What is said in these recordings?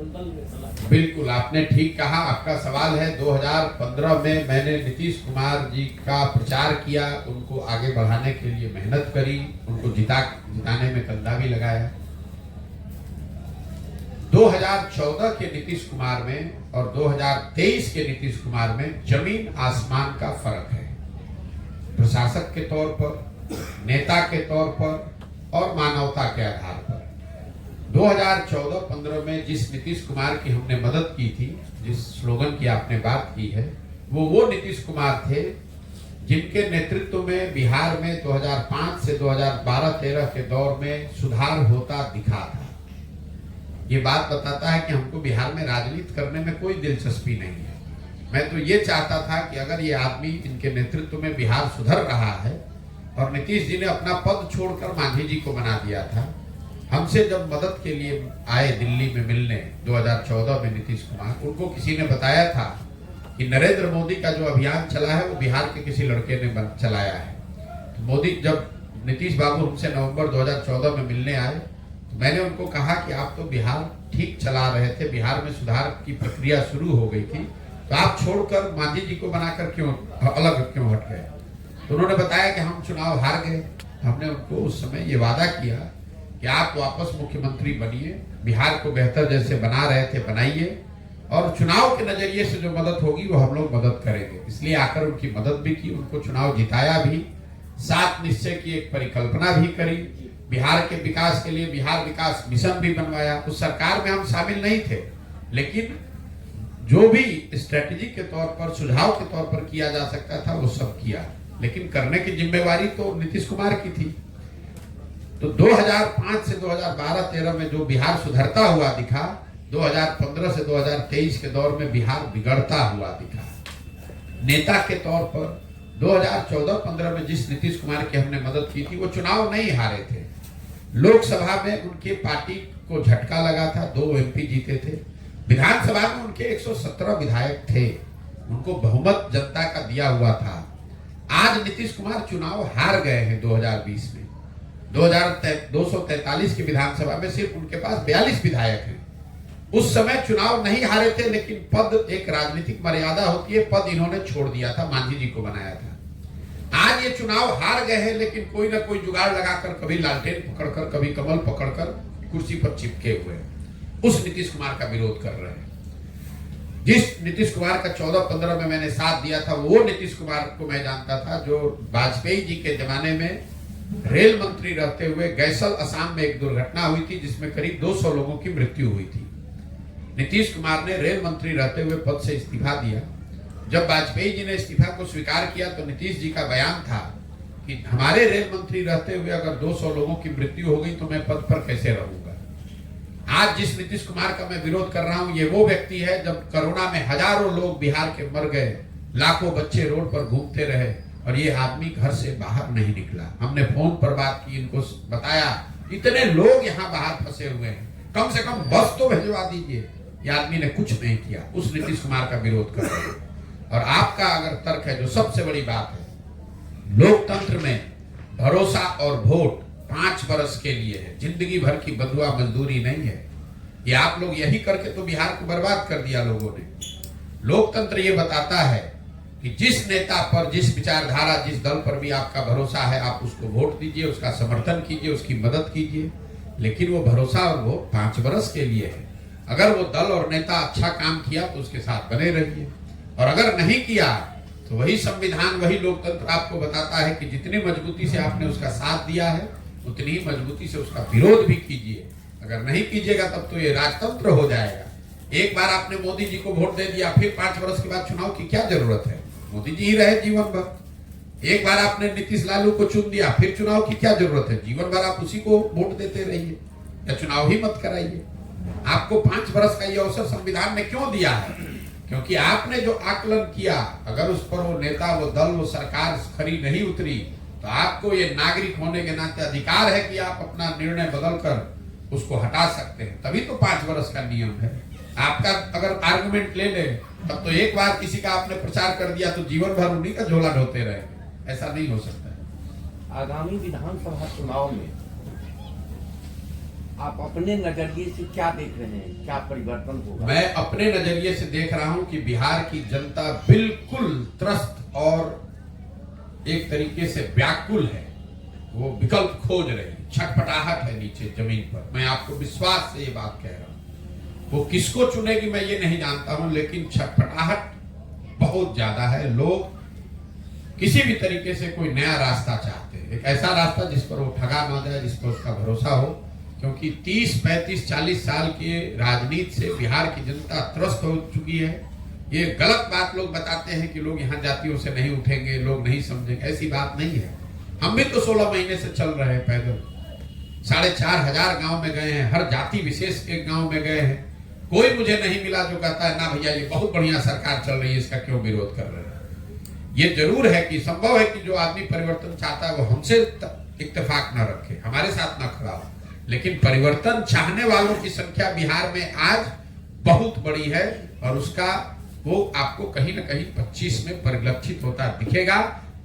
बिल्कुल आपने ठीक कहा। आपका सवाल है 2015 में मैंने नीतीश कुमार जी का प्रचार किया, उनको आगे बढ़ाने के लिए मेहनत करी, उनको जिताने में कंधा भी लगाया। 2014 के नीतीश कुमार में और 2023 के नीतीश कुमार में जमीन आसमान का फर्क है। प्रशासक के तौर पर, नेता के तौर पर और मानवता के आधार पर 2014-15 में जिस नीतीश कुमार की हमने मदद की थी, जिस स्लोगन की आपने बात की है, वो नीतीश कुमार थे जिनके नेतृत्व में बिहार में 2005 से 2012-13 के दौर में सुधार होता दिखा था। ये बात बताता है कि हमको बिहार में राजनीति करने में कोई दिलचस्पी नहीं है। मैं तो ये चाहता था कि अगर ये आदमी इनके नेतृत्व में बिहार सुधर रहा है, और नीतीश जी ने अपना पद छोड़कर मांझी जी को बना दिया था। हमसे जब मदद के लिए आए दिल्ली में मिलने 2014 में नीतीश कुमार, उनको किसी ने बताया था कि नरेंद्र मोदी का जो अभियान चला है वो बिहार के किसी लड़के ने चलाया है। तो मोदी जब नीतीश बाबू हमसे नवंबर 2014 में मिलने आए तो मैंने उनको कहा कि आप तो बिहार ठीक चला रहे थे, बिहार में सुधार की प्रक्रिया शुरू हो गई थी, तो आप छोड़कर मांझी जी को बनाकर क्यों अलग क्यों हट गए। तो उन्होंने बताया कि हम चुनाव हार गए। हमने उनको उस समय ये वादा किया कि आप वापस मुख्यमंत्री बनिए, बिहार को बेहतर जैसे बना रहे थे बनाइए, और चुनाव के नजरिए से जो मदद होगी वो हम लोग मदद करेंगे। इसलिए आकर उनकी मदद भी की, उनको चुनाव जिताया भी, 7 निश्चय की एक परिकल्पना भी करी, बिहार के विकास के लिए बिहार विकास मिशन भी बनवाया। उस सरकार में हम शामिल नहीं थे, लेकिन जो भी स्ट्रेटेजी के तौर पर, सुझाव के तौर पर किया जा सकता था वो सब किया, लेकिन करने की जिम्मेवारी तो नीतीश कुमार की थी। तो 2005 से 2012-13 में जो बिहार सुधरता हुआ दिखा, 2015 से 2023 के दौर में बिहार बिगड़ता हुआ दिखा। नेता के तौर पर 2014-15 में जिस नीतीश कुमार की हमने मदद की थी वो चुनाव नहीं हारे थे। लोकसभा में उनके पार्टी को झटका लगा था, 2 MP जीते थे। विधानसभा में उनके 117 विधायक थे, उनको बहुमत जनता का दिया हुआ था। आज नीतीश कुमार चुनाव हार गए हैं 2020 में। 243 की विधानसभा में सिर्फ उनके पास 42 विधायक हैं। उस समय चुनाव नहीं हारे थे, लेकिन पद, एक राजनीतिक मर्यादा होती है, पद इन्होंने छोड़ दिया था, मांझी जी को बनाया था। आज ये चुनाव हार गए हैं, लेकिन कोई ना कोई जुगाड़ लगाकर, कभी लालटेन पकड़कर, कभी कमल पकड़कर कुर्सी पर चिपके हुए उस नीतीश कुमार का विरोध कर रहे हैं। जिस नीतीश कुमार का 14-15 में मैंने साथ दिया था, वो नीतीश कुमार को मैं जानता था जो वाजपेयी जी के जमाने में रेल मंत्री रहते हुए गैसल असम में एक दुर्घटना हुई थी जिसमें करीब 200 लोगों की मृत्यु हुई थी। नीतीश कुमार ने रेल मंत्री रहते हुए पद से इस्तीफा दिया। जब वाजपेयी जी ने इस्तीफा को स्वीकार किया तो नीतीश जी का बयान था कि हमारे रेल मंत्री रहते हुए अगर 200 लोगों की मृत्यु हो गई तो मैं पद पर कैसे रहूंगा। आज जिस नीतीश कुमार का मैं विरोध कर रहा हूं, ये वो व्यक्ति है जब कोरोना में हजारों लोग बिहार के मर गए, लाखों बच्चे रोड पर घूमते रहे और ये आदमी घर से बाहर नहीं निकला। हमने फोन पर बात की, इनको बताया इतने लोग यहाँ बाहर फंसे हुए हैं, कम से कम बस तो भिजवा दीजिए। ये आदमी ने कुछ नहीं किया, उस नीतीश कुमार का विरोध कर रहे हैं। और आपका अगर तर्क है, जो सबसे बड़ी बात है, लोकतंत्र में भरोसा और वोट 5 वर्ष के लिए है, जिंदगी भर की बंधुआ मजदूरी नहीं है। ये आप लोग यही करके तो बिहार को बर्बाद कर दिया लोगों ने। लोकतंत्र ये बताता है कि जिस नेता पर, जिस विचारधारा, जिस दल पर भी आपका भरोसा है, आप उसको वोट दीजिए, उसका समर्थन कीजिए, उसकी मदद कीजिए, लेकिन वो भरोसा और वोट 5 वर्ष के लिए है। अगर वो दल और नेता अच्छा काम किया तो उसके साथ बने रहिए, और अगर नहीं किया तो वही संविधान, वही लोकतंत्र आपको बताता है कि जितनी मजबूती से आपने उसका साथ दिया है उतनी ही मजबूती से उसका विरोध भी कीजिए। अगर नहीं कीजिएगा तब तो ये राजतंत्र हो जाएगा। एक बार आपने मोदी जी को वोट दे दिया, फिर 5 वर्ष के बाद चुनाव की क्या जरूरत है? मोदी जी ही रहे जीवन भर। एक बार आपने नीतीश लालू को चुन दिया, फिर चुनाव की क्या जरूरत है? जीवन भर आप उसी को वोट देते रहिए या चुनाव ही मत कराइए। आपको 5 वर्ष का ये अवसर संविधान ने क्यों दिया है? क्योंकि आपने जो आकलन किया, अगर उस पर वो नेता, वो दल, वो सरकार खरी नहीं उतरी, तो आपको ये नागरिक होने के नाते अधिकार है कि आप अपना निर्णय बदलकर उसको हटा सकते हैं। तभी तो 5 वर्ष का नियम है। आपका अगर आर्गुमेंट ले ले तब तो एक बार किसी का आपने प्रचार कर दिया तो जीवन भर उन्हीं का झोला ढोते रहेंगे। ऐसा नहीं हो सकता है। आगामी विधानसभा चुनाव में आप अपने नजरिए से क्या देख रहे हैं, क्या परिवर्तन होगा? मैं अपने नजरिए से देख रहा हूं कि बिहार की जनता बिल्कुल त्रस्त और एक तरीके से व्याकुल है। वो विकल्प खोज रही है, छटपटाहट है नीचे जमीन पर। मैं आपको विश्वास से ये बात कह रहा हूं। वो किसको चुनेगी मैं ये नहीं जानता हूं, लेकिन छटपटाहट बहुत ज्यादा है। लोग किसी भी तरीके से कोई नया रास्ता चाहते हैं, एक ऐसा रास्ता जिस पर वो ठगा ना जाए, जिस पर उसका भरोसा हो। क्योंकि 30, 35, 40 साल के राजनीति से बिहार की जनता त्रस्त हो चुकी है। ये गलत बात लोग बताते हैं कि लोग यहाँ जातियों से नहीं उठेंगे, लोग नहीं समझेंगे, ऐसी बात नहीं है। हम भी तो 16 महीने से चल रहे हैं पैदल, 4,500 गांव में गए हैं, हर जाति विशेष के गांव में गए हैं। कोई मुझे नहीं मिला जो कहता है ना भैया ये बहुत बढ़िया सरकार चल रही है, इसका क्यों विरोध कर रहे हैं। ये जरूर है कि संभव है कि जो आदमी परिवर्तन चाहता है वो हमसे इत्तेफाक न रखे, हमारे साथ न खड़ा हो, लेकिन परिवर्तन चाहने वालों की संख्या बिहार में आज बहुत बड़ी है और उसका वो आपको कहीं ना कहीं 25 में परिलक्षित होता दिखेगा।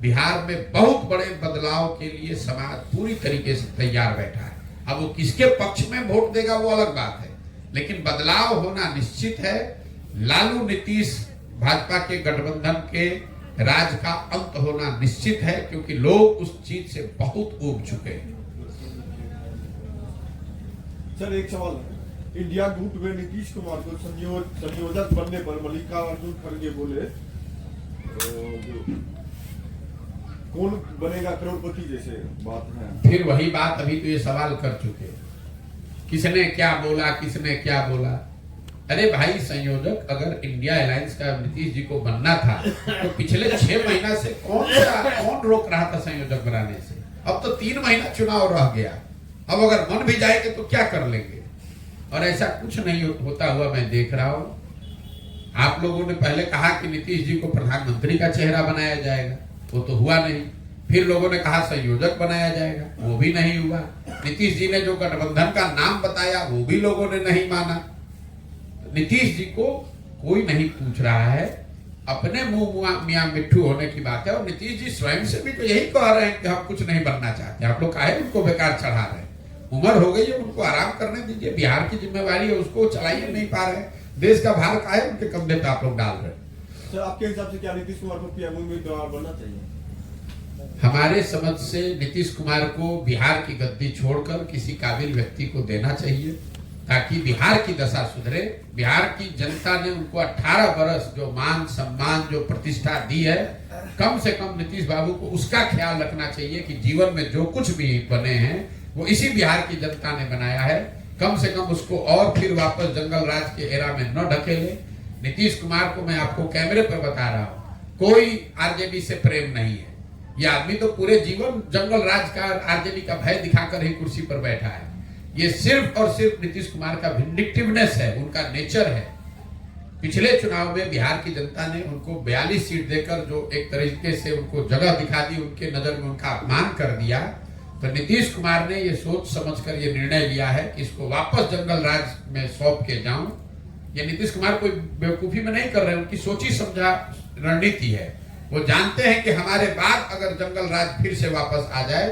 बिहार में बहुत बड़े बदलाव के लिए समाज पूरी तरीके से तैयार बैठा है। अब वो किसके पक्ष में वोट देगा वो अलग बात है, लेकिन बदलाव होना निश्चित है। लालू नीतीश भाजपा के गठबंधन के राज का अंत होना निश्चित है, क्योंकि लोग उस चीज से बहुत ऊब चुके हैं। सर एक सवाल है, इंडिया गुट में नीतीश कुमार को संयोजक बनने पर मल्लिकार्जुन खड़गे बोले कौन बनेगा करोड़पति जैसे बात है। फिर वही बात अभी तो ये सवाल कर चुके, किसने क्या बोला, किसने क्या बोला। अरे भाई, संयोजक अगर इंडिया अलायंस का नीतीश जी को बनना था तो पिछले 6 महीना से कौन रोक रहा था संयोजक बनाने से। अब तो 3 महीना चुनाव रह गया, अब अगर मन भी जाएंगे तो क्या कर लेंगे। और ऐसा कुछ नहीं होता हुआ मैं देख रहा हूं। आप लोगों ने पहले कहा कि नीतीश जी को प्रधानमंत्री का चेहरा बनाया जाएगा, वो तो हुआ नहीं। फिर लोगों ने कहा संयोजक बनाया जाएगा, वो भी नहीं हुआ। नीतीश जी ने जो गठबंधन का नाम बताया वो भी लोगों ने नहीं माना। नीतीश जी को कोई नहीं पूछ रहा है, अपने मुंह मियां मिट्ठू होने की बात है। और नीतीश जी स्वयं से भी तो यही कह रहे हैं कि हम कुछ नहीं बनना चाहते। आप लोग काहे उनको बेकार चढ़ा रहे हैं। उम्र हो गई है, उनको आराम करने दीजिए। बिहार की जिम्मेवारी है, उसको चलाइए नहीं पा रहे। देश का भार काहे उनके कंधे पे आप लोग डाल रहे हैं। सर आपके हिसाब से क्या नीतीश कुमार को पीएम उम्मीदवार बनना चाहिए? हमारे समझ से नीतीश कुमार को बिहार की गद्दी छोड़कर किसी काबिल व्यक्ति को देना चाहिए, ताकि बिहार की दशा सुधरे। बिहार की जनता ने उनको 18 बरस जो मान सम्मान जो प्रतिष्ठा दी है, कम से कम नीतीश बाबू को उसका ख्याल रखना चाहिए कि जीवन में जो कुछ भी बने हैं वो इसी बिहार की जनता ने बनाया है। कम से कम उसको और फिर वापस जंगल राज के एरा में न ढकेले। नीतीश कुमार को मैं आपको कैमरे पर बता रहा हूं, कोई आरजेडी से प्रेम नहीं है। ये आदमी तो पूरे जीवन जंगल राज का, आरजेडी का भय दिखाकर ही कुर्सी पर बैठा है। ये सिर्फ और सिर्फ नीतीश कुमार का विंडिक्टिवनेस है, उनका नेचर है। पिछले चुनाव में बिहार की जनता ने उनको 42 सीट देकर जो एक तरीके से उनको जगह दिखा दी, उनके नजर में उनका अपमान कर दिया। तो नीतीश कुमार ने ये सोच समझकर ये निर्णय लिया है कि इसको वापस जंगल राज में सौंप के जाऊं। ये नीतीश कुमार कोई बेवकूफी में नहीं कर रहे, उनकी सोची समझा रणनीति है। वो जानते हैं कि हमारे बाद अगर जंगल राज फिर से वापस आ जाए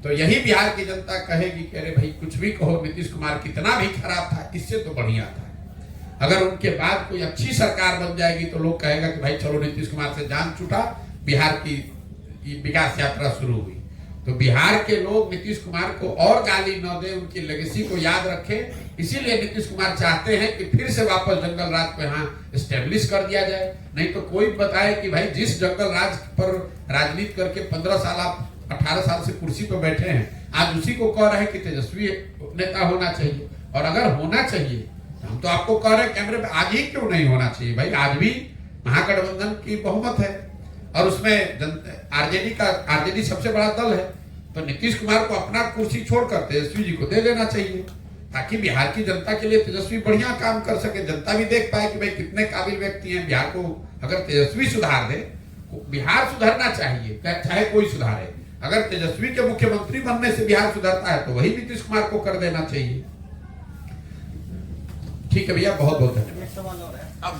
तो यही बिहार की जनता कहेगी कि अरे भाई कुछ भी कहो, नीतीश कुमार कितना भी खराब था, इससे तो बढ़िया था। अगर उनके बाद कोई अच्छी सरकार बन जाएगी तो लोग कहेगा कि भाई चलो नीतीश कुमार से जान छूटा, बिहार की विकास यात्रा शुरू हुई। तो बिहार के लोग नीतीश कुमार को और गाली न दे, उनकी लेगेसी को याद रखें। इसीलिए नीतीश कुमार चाहते हैं कि फिर से वापस जंगल राज को यहाँ स्टेब्लिश कर दिया जाए। नहीं तो कोई बताए कि भाई जिस जंगल राज पर राजनीति करके 15 साल आप 18 साल से कुर्सी पर बैठे हैं, आज उसी को कह रहे हैं कि तेजस्वी नेता होना चाहिए। और अगर होना चाहिए हम तो आपको कह रहे हैं कैमरे पे, आज ही क्यों नहीं होना चाहिए भाई। आज भी महागठबंधन की बहुमत है और उसमें आरजेडी सबसे बड़ा दल है। तो नीतीश कुमार को अपना कुर्सी छोड़कर तेजस्वी जी को दे देना चाहिए, ताकि बिहार की जनता के लिए तेजस्वी बढ़िया काम कर सके। जनता भी देख पाए कि भाई कितने काबिल व्यक्ति हैं। बिहार को अगर तेजस्वी सुधार दे, बिहार सुधरना चाहिए, चाहे कोई सुधारे। अगर तेजस्वी के मुख्यमंत्री बनने से बिहार सुधरता है तो वही नीतीश कुमार को कर देना चाहिए। ठीक है भैया, बहुत बहुत धन्यवाद।